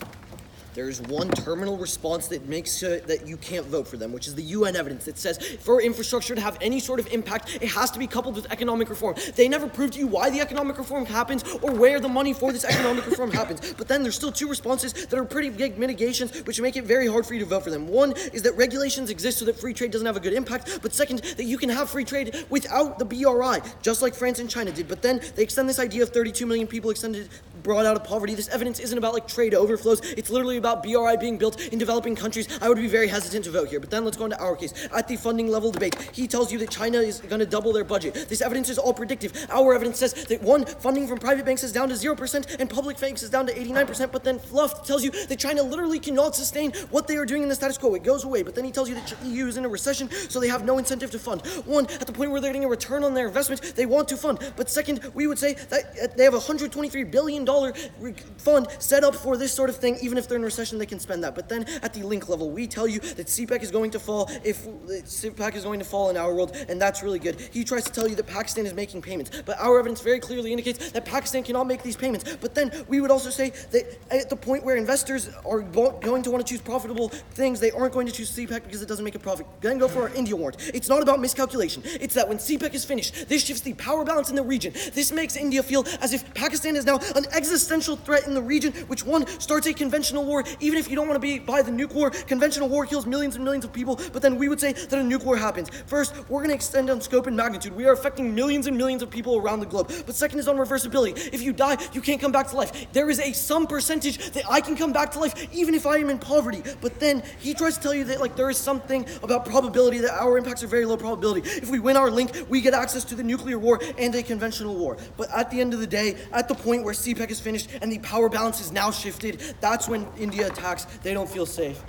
okay. There's one terminal response that makes that you can't vote for them, which is the UN evidence that says for infrastructure to have any sort of impact, it has to be coupled with economic reform. They never prove to you why the economic reform happens or where the money for this economic reform happens. But then there's still two responses that are pretty big mitigations, which make it very hard for you to vote for them. One is that regulations exist so that free trade doesn't have a good impact, but second, that you can have free trade without the BRI, just like France and China did. But then they extend this idea of 32 million people brought out of poverty. This evidence isn't about like trade overflows. It's literally about BRI being built in developing countries. I would be very hesitant to vote here. But then let's go into our case. At the funding level debate, he tells you that China is going to double their budget. This evidence is all predictive. Our evidence says that one, funding from private banks is down to 0% and public banks is down to 89%. But then Fluff tells you that China literally cannot sustain what they are doing in the status quo. It goes away. But then he tells you that the EU is in a recession, so they have no incentive to fund. One, at the point where they're getting a return on their investment, they want to fund. But second, we would say that they have a $123 billion fund set up for this sort of thing. Even if they're in recession, they can spend that. But then at the link level, we tell you that CPEC is going to fall if CPEC is going to fall in our world, and that's really good. He tries to tell you that Pakistan is making payments, but our evidence very clearly indicates that Pakistan cannot make these payments. But then we would also say that at the point where investors are going to want to choose profitable things, they aren't going to choose CPEC because it doesn't make a profit. Then go for our India warrant. It's not about miscalculation. It's that when CPEC is finished, this shifts the power balance in the region. This makes India feel as if Pakistan is now an existential threat in the region, which one starts a conventional war. Even if you don't want to be by the nuke war, conventional war kills millions and millions of people. But then we would say that a nuke war happens. First, we're going to extend on scope and magnitude. We are affecting millions and millions of people around the globe. But second is on reversibility. If you die, you can't come back to life. There is some percentage that I can come back to life even if I am in poverty. But then he tries to tell you that there is something about probability, that our impacts are very low probability. If we win our link, we get access to the nuclear war and a conventional war. But at the end of the day, at the point where CPEC is finished and the power balance is now shifted, that's when India attacks. They don't feel safe.